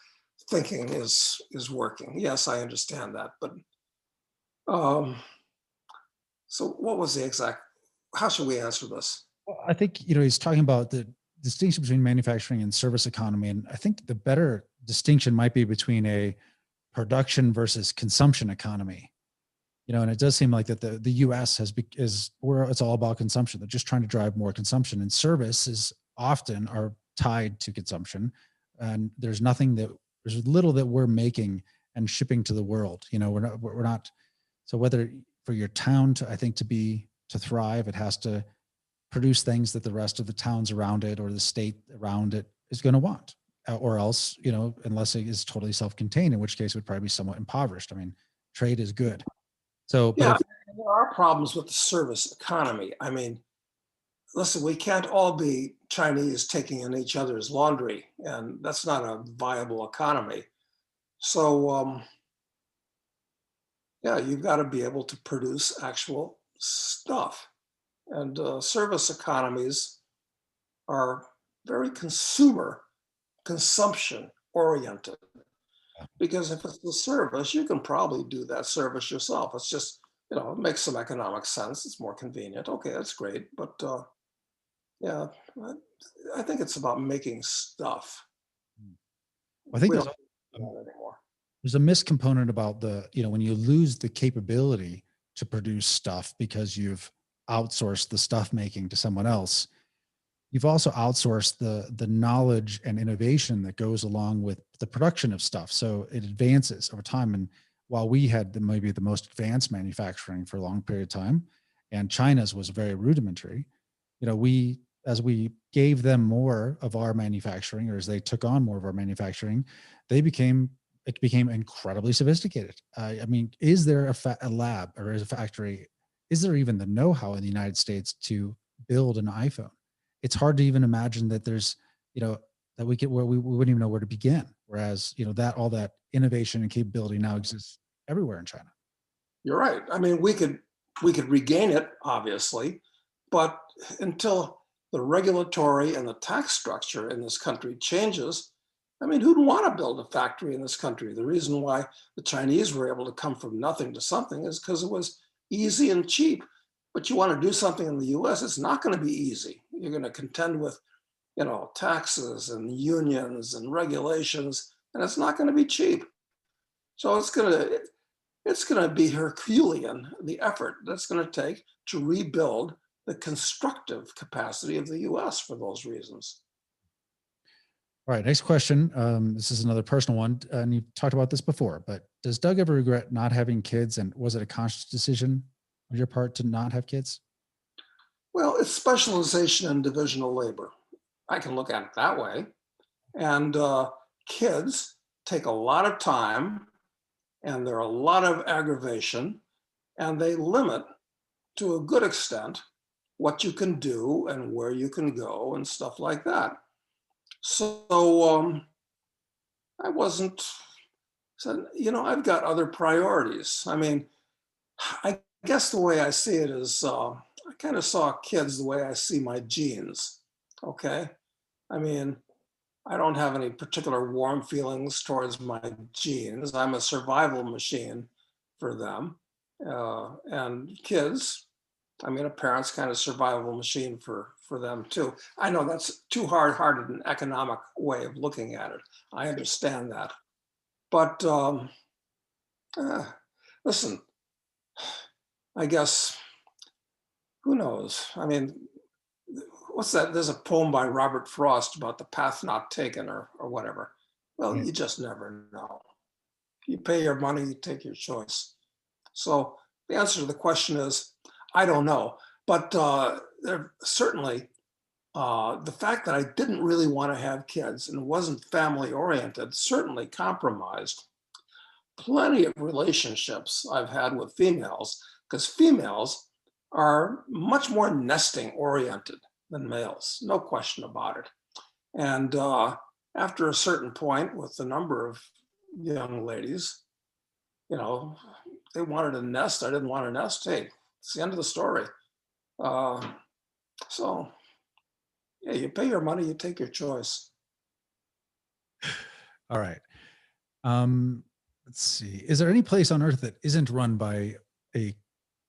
thinking is working. Yes, I understand that, but um, so what was the exact? How should we answer this? well, I think, you know, he's talking about the distinction between manufacturing and service economy. And I think the better distinction might be between a production versus consumption economy. You know, and it does seem like that the US is where it's all about consumption. They're just trying to drive more consumption, and services often are tied to consumption. And there's little that we're making and shipping to the world. You know, we're not, so whether for your town to, I think to thrive, it has to produce things that the rest of the towns around it or the state around it is going to want. Or else, you know, unless it is totally self-contained, in which case it would probably be somewhat impoverished. I mean, trade is good. So, but Yeah, if there are problems with the service economy. I mean, listen, we can't all be Chinese taking in each other's laundry, and that's not a viable economy. So, yeah, you've got to be able to produce actual stuff. And service economies are very consumption oriented. Because if it's a service, you can probably do that service yourself. It's just, you know, it makes some economic sense. It's more convenient. Okay, that's great. But yeah, I think it's about making stuff. I think We there's don't a, do that anymore. there's a miscomponent about the, you know, when you lose the capability to produce stuff because you've outsourced the stuff making to someone else, you've also outsourced the knowledge and innovation that goes along with the production of stuff. So it advances over time. And while we had maybe the most advanced manufacturing for a long period of time, and China's was very rudimentary, you know, as we gave them more of our manufacturing, or as they took on more of our manufacturing, it became incredibly sophisticated. I mean, is there a lab or is a factory? Is there even the know-how in the United States to build an iPhone? It's hard to even imagine that there's, you know, that we get where we wouldn't even know where to begin. Whereas, you know, that all that innovation and capability now exists everywhere in China. You're right. I mean, we could regain it, obviously, but until the regulatory and the tax structure in this country changes, I mean, who'd want to build a factory in this country? The reason why the Chinese were able to come from nothing to something is because it was easy and cheap. But you want to do something in the US, it's not going to be easy. You're going to contend with, you know, taxes and unions and regulations, and it's not going to be cheap. So it's going to be Herculean, the effort that's going to take to rebuild the constructive capacity of the US for those reasons. All right, next question. This is another personal one, and you've talked about this before, but does Doug ever regret not having kids? And was it a conscious decision on your part to not have kids? Well, it's specialization and divisional labor. I can look at it that way. And kids take a lot of time and they're a lot of aggravation, and they limit to a good extent what you can do and where you can go and stuff like that. So I wasn't, said, you know, I've got other priorities. I mean, I guess the way I see it is I kind of saw kids the way I see my genes. Okay. I mean, I don't have any particular warm feelings towards my genes. I'm a survival machine for them. And kids, I mean, a parent's kind of survival machine for them too. I know that's too hard-hearted an economic way of looking at it. I understand that. But uh, listen, I guess, who knows? I mean, what's that? There's a poem by Robert Frost about the path not taken or whatever. Well, Right. you just never know. You pay your money, you take your choice. So the answer to the question is, I don't know. But certainly, the fact that I didn't really want to have kids and wasn't family oriented certainly compromised plenty of relationships I've had with females, because females are much more nesting oriented than males, no question about it. And after a certain point, with the number of young ladies, you know, they wanted a nest. I didn't want a nest. Hey, it's the end of the story. Uh, so, yeah, you pay your money, you take your choice. All right. Um, let's see. Is there any place on earth that isn't run by a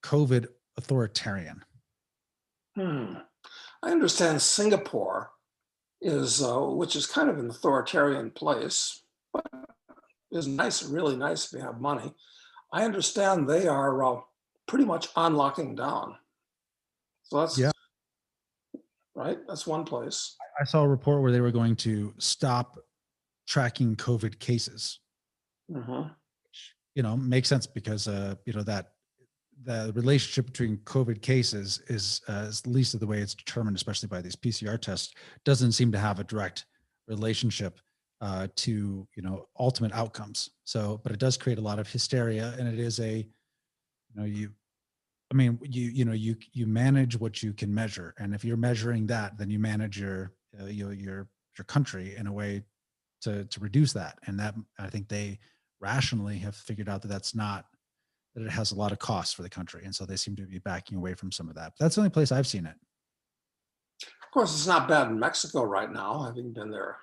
COVID authoritarian? Hmm. I understand Singapore which is kind of an authoritarian place, but is nice, really nice if you have money. I understand they are pretty much on locking down. So Yeah. that's right. That's one place. I saw a report where they were going to stop tracking COVID cases. Hmm. Makes sense because that the relationship between COVID cases is at least the way it's determined, especially by these PCR tests, doesn't seem to have a direct relationship to ultimate outcomes. So, but it does create a lot of hysteria, and it is you manage what you can measure, and if you're measuring that, then you manage your country in a way to reduce that, and that I think they rationally have figured out that that it has a lot of costs for the country. And so they seem to be backing away from some of that. But that's the only place I've seen it. Of course, it's not bad in Mexico right now, having been there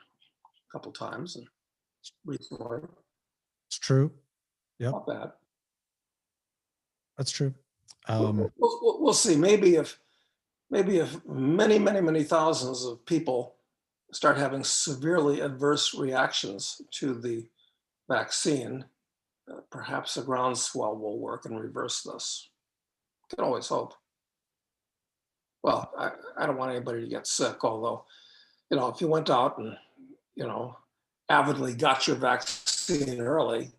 a couple times and recently. It's true. Yep, Not bad. that's true. We'll see. Maybe if many thousands of people start having severely adverse reactions to the vaccine, perhaps a groundswell will work and reverse this. Can always hope. Well, I don't want anybody to get sick, although, if you went out and, you know, avidly got your vaccine early,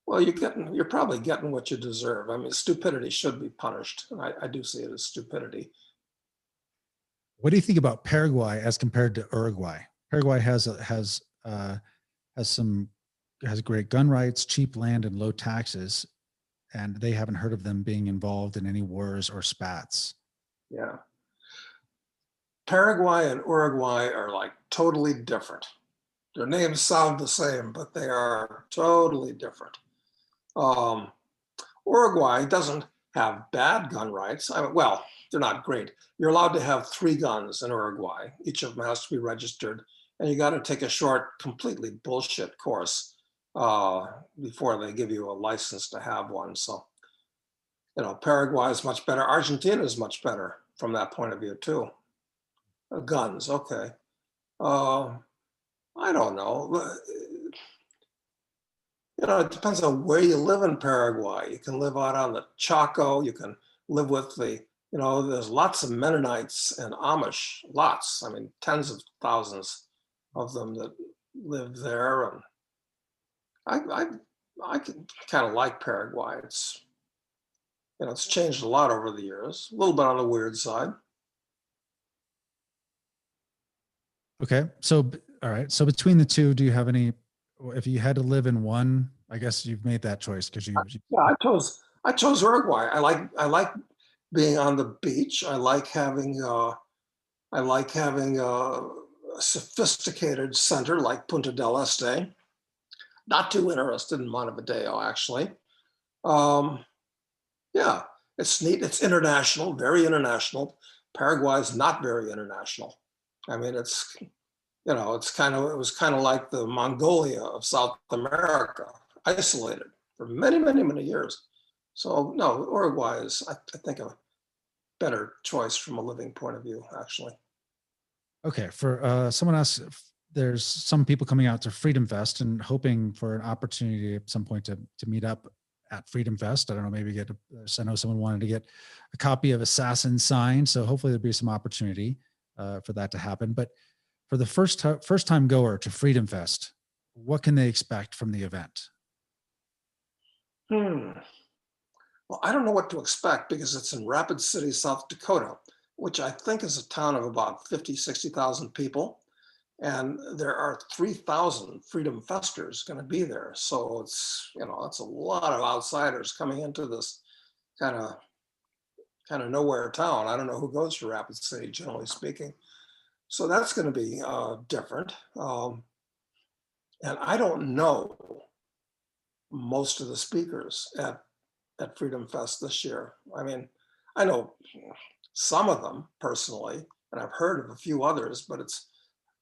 well, you're probably getting what you deserve. I mean, stupidity should be punished. And I do see it as stupidity. What do you think about Paraguay as compared to Uruguay? Paraguay has great gun rights, cheap land, and low taxes, and they haven't heard of them being involved in any wars or spats. Yeah. Paraguay and Uruguay are like totally different. Their names sound the same, but they are totally different. Um, Uruguay doesn't have bad gun rights. Well, they're not great. You're allowed to have 3 guns in Uruguay. Each of them has to be registered, and you got to take a short, completely bullshit course before they give you a license to have one. So, Paraguay is much better. Argentina is much better from that point of view too. Guns, okay. Uh, I don't know. It depends on where you live in Paraguay. You can live out on the Chaco. You can live with there's lots of Mennonites and Amish, lots. I mean, tens of thousands of them that live there. And I kind of like Paraguay. It's changed a lot over the years, a little bit on the weird side. Okay. So, all right. So between the two, do you have any, if you had to live in one, I guess you've made that choice because Yeah, I chose Uruguay. I like being on the beach. I like having a sophisticated center like Punta del Este. Not too interested in Montevideo, actually. Um, yeah, it's neat. It's international, very international. Paraguay is not very international. I mean, it was kind of like the Mongolia of South America, isolated for many, many, many years. So no, Uruguay is, I think, a better choice from a living point of view, actually. Okay, for someone else, there's some people coming out to Freedom Fest and hoping for an opportunity at some point to meet up at Freedom Fest. I don't know, maybe get. I know someone wanted to get a copy of Assassin signed, so hopefully there'll be some opportunity for that to happen. But for the first time goer to Freedom Fest, what can they expect from the event? Hmm. Well, I don't know what to expect because it's in Rapid City, South Dakota, which I think is a town of about 50, 60,000 people. And there are 3,000 Freedom Festers going to be there. So it's a lot of outsiders coming into this kind of nowhere town. I don't know who goes to Rapid City, generally speaking. So that's going to be different. And I don't know most of the speakers at Freedom Fest this year. I mean, I know some of them personally, and I've heard of a few others, but it's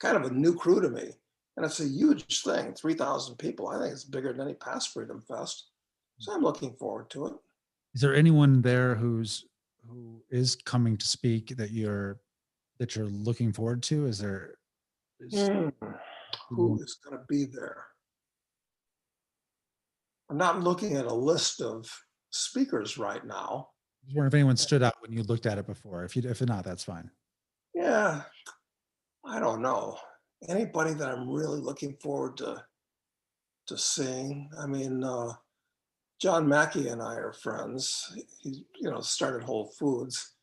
kind of a new crew to me. And it's a huge thing, 3,000 people. I think it's bigger than any past Freedom Fest. So I'm looking forward to it. Is there anyone there who is coming to speak that you're looking forward to? Is there Who is going to be there? I'm not looking at a list of speakers right now. I was wondering if anyone stood out when you looked at it before. If not, that's fine. Yeah, I don't know. Anybody that I'm really looking forward to seeing. I mean, John Mackey and I are friends. He, started Whole Foods,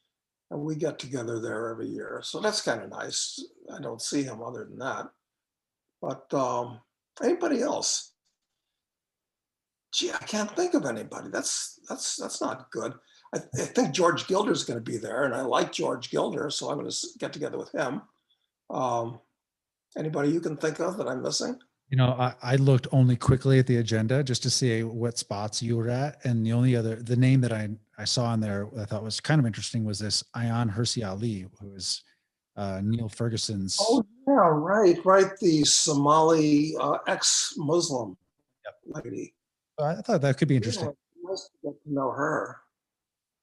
and we get together there every year. So that's kind of nice. I don't see him other than that. But anybody else? Gee, I can't think of anybody. That's not good. I think George Gilder is going to be there, and I like George Gilder, so I'm going to get together with him. Anybody you can think of that I'm missing? I looked only quickly at the agenda just to see what spots you were at. And the name that I saw on there I thought was kind of interesting was this Ayan Hirsi Ali, who is Neil Ferguson's. Oh, yeah, right. The Somali ex-Muslim lady. I thought that could be interesting. Yeah, nice to get to know her.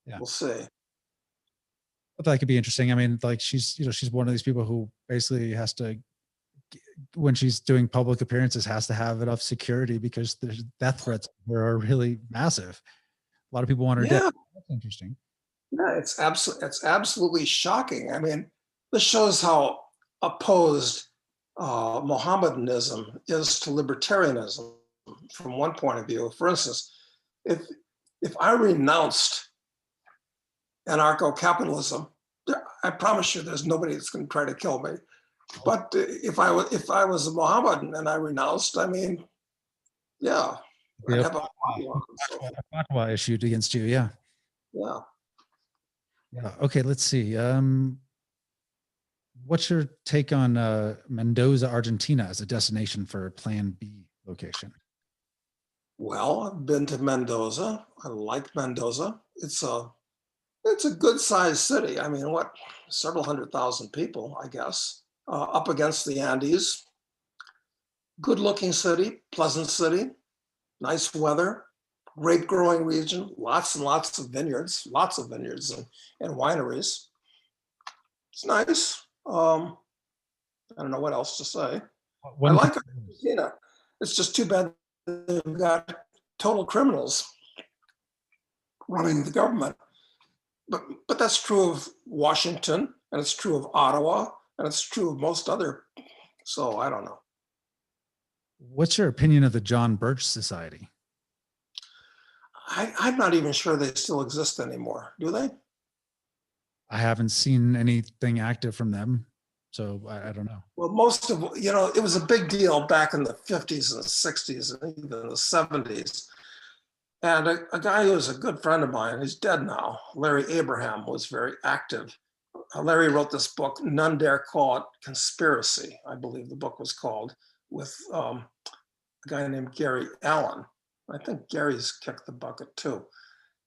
Yeah. We'll see. I thought that could be interesting. I mean, like she's one of these people who basically has to, when she's doing public appearances, has to have enough security because the death threats are really massive. A lot of people want her dead. That's interesting. Yeah, it's absolutely shocking. I mean, this shows how opposed Mohammedanism is to libertarianism from one point of view. For instance, if I renounced anarcho-capitalism, I promise you there's nobody that's going to try to kill me. But if I was a Mohammedan and I renounced, I mean, yeah, I'd have a fatwa issued against you. Yeah. Yeah. Yeah. Okay. Let's see. What's your take on Mendoza, Argentina as a destination for Plan B location? Well, I've been to Mendoza. I like Mendoza. It's a good sized city. I mean, several 100,000 people, I guess, up against the Andes. Good looking city, pleasant city, nice weather, grape growing region, lots and lots of vineyards and wineries. It's nice. I don't know what else to say. I like Argentina. It's just too bad they've got total criminals running the government. But that's true of Washington, and it's true of Ottawa, and it's true of most other. So I don't know. What's your opinion of the John Birch Society? I'm not even sure they still exist anymore. Do they? I haven't seen anything active from them, so I don't know. Well, most of, it was a big deal back in the 50s and 60s and even the 70s. And a guy who was a good friend of mine, he's dead now, Larry Abraham, was very active. Larry wrote this book, None Dare Call It Conspiracy, I believe the book was called, with a guy named Gary Allen. I think Gary's kicked the bucket too.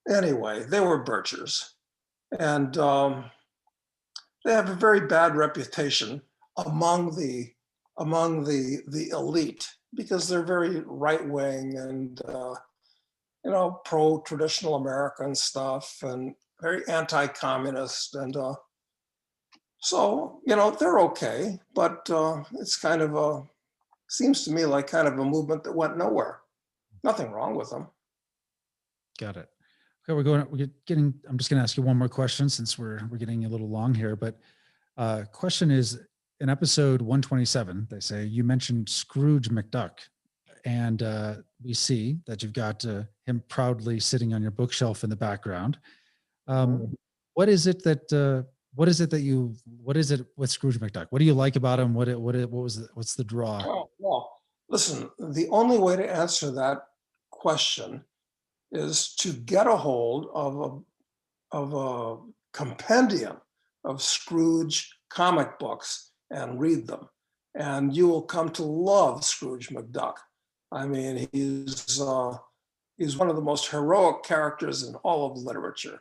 Anyway, they were Birchers. And they have a very bad reputation among the among the elite because they're very right wing and pro traditional American stuff and very anti-communist and so they're okay, but it's kind of seems to me like kind of a movement that went nowhere. Nothing wrong with them. Got it. Okay, we're getting. I'm just going to ask you one more question since we're getting a little long here. But question is, in episode 127, they say you mentioned Scrooge McDuck, and we see that you've got him proudly sitting on your bookshelf in the background. What is it with Scrooge McDuck? What do you like about him? What's the draw? Oh, well, listen, the only way to answer that question is to get a hold of a compendium of Scrooge comic books and read them. And you will come to love Scrooge McDuck. I mean, he's one of the most heroic characters in all of literature.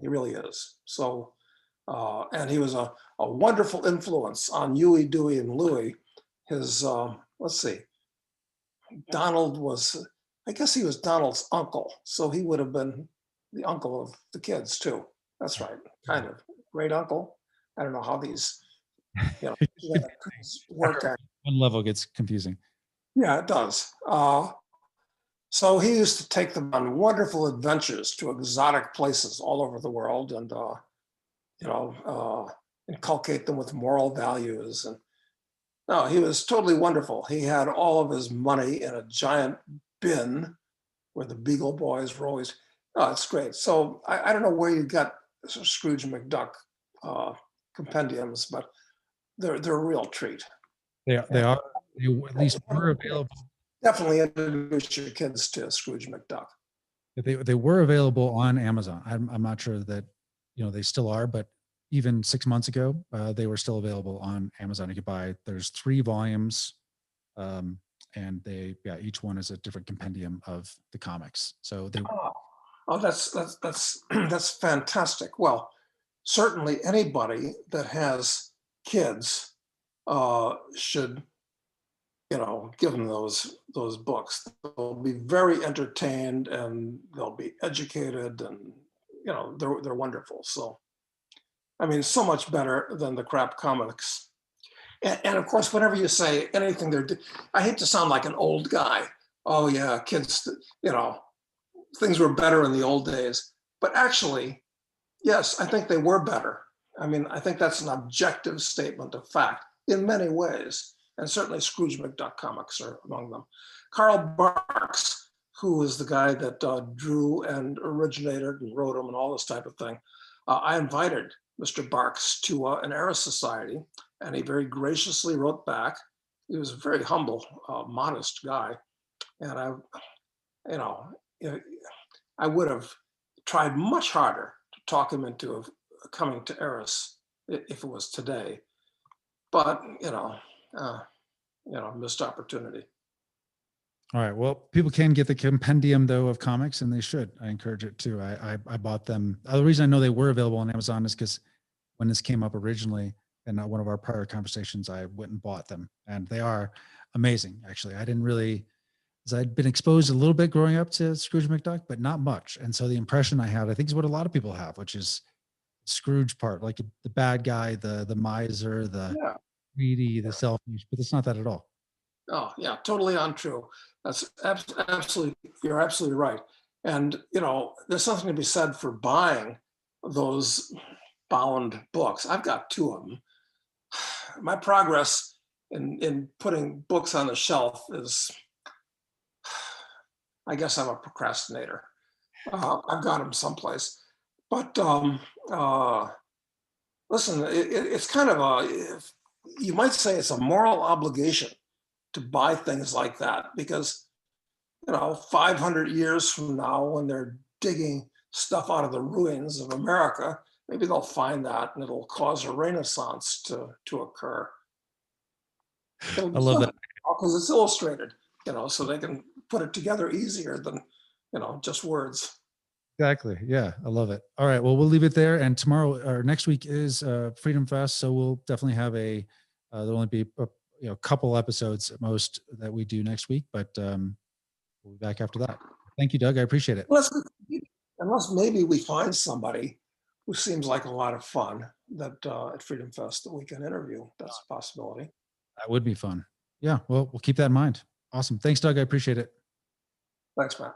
He really is. So, and he was a wonderful influence on Huey, Dewey, and Louie. His, let's see, Donald was, I guess he was Donald's uncle. So he would have been the uncle of the kids too. That's right, kind of. Great uncle. I don't know how these, work. One level gets confusing. Yeah, it does. So he used to take them on wonderful adventures to exotic places all over the world and, inculcate them with moral values. And no, he was totally wonderful. He had all of his money in a giant bin where the Beagle Boys were always, it's great. So I don't know where you got Scrooge McDuck compendiums, but they're a real treat. They are. They at least were available. Definitely introduce your kids to Scrooge McDuck. They were available on Amazon. I'm not sure that they still are, but even 6 months ago, they were still available on Amazon. You could buy. There's 3 volumes, and each one is a different compendium of the comics. So they. Oh, that's fantastic. Well, certainly anybody that has kids should give them those books. They'll be very entertained and they'll be educated and they're wonderful. So I mean, so much better than the crap comics. And of course, whenever you say anything I hate to sound like an old guy. Oh yeah, kids, things were better in the old days. But actually, yes, I think they were better. I mean, I think that's an objective statement of fact in many ways. And certainly Scrooge McDuck comics are among them. Carl Barks, who was the guy that drew and originated and wrote them and all this type of thing, I invited Mr. Barks to an Era Society, and he very graciously wrote back. He was a very humble, modest guy. And I would have tried much harder to talk him into coming to Eris if it was today. But, missed opportunity. All right. Well, people can get the compendium though of comics, and they should. I encourage it too. I bought them. The reason I know they were available on Amazon is because when this came up originally in one of our prior conversations, I went and bought them, and they are amazing. Actually, I didn't really, as I'd been exposed a little bit growing up to Scrooge McDuck, but not much. And so the impression I had, I think, is what a lot of people have, which is Scrooge part, like the bad guy, the miser, the greedy, the selfish, but it's not that at all. Oh yeah, totally untrue. That's absolutely, you're absolutely right. And there's something to be said for buying those bound books. I've got 2 of them. My progress in putting books on the shelf is, I guess I'm a procrastinator. I've got them someplace, but listen, it's kind of you might say it's a moral obligation to buy things like that because, 500 years from now, when they're digging stuff out of the ruins of America, maybe they'll find that and it'll cause a renaissance to occur. I love that. Because it's illustrated, so they can put it together easier than, just words. Exactly. Yeah, I love it. All right. Well, we'll leave it there. And tomorrow or next week is Freedom Fest, so we'll definitely have there'll only be a couple episodes at most that we do next week, but we'll be back after that. Thank you, Doug. I appreciate it. Unless maybe we find somebody who seems like a lot of fun that at Freedom Fest that we can interview. That's a possibility. That would be fun. Yeah. Well, we'll keep that in mind. Awesome. Thanks, Doug. I appreciate it. Thanks, Matt.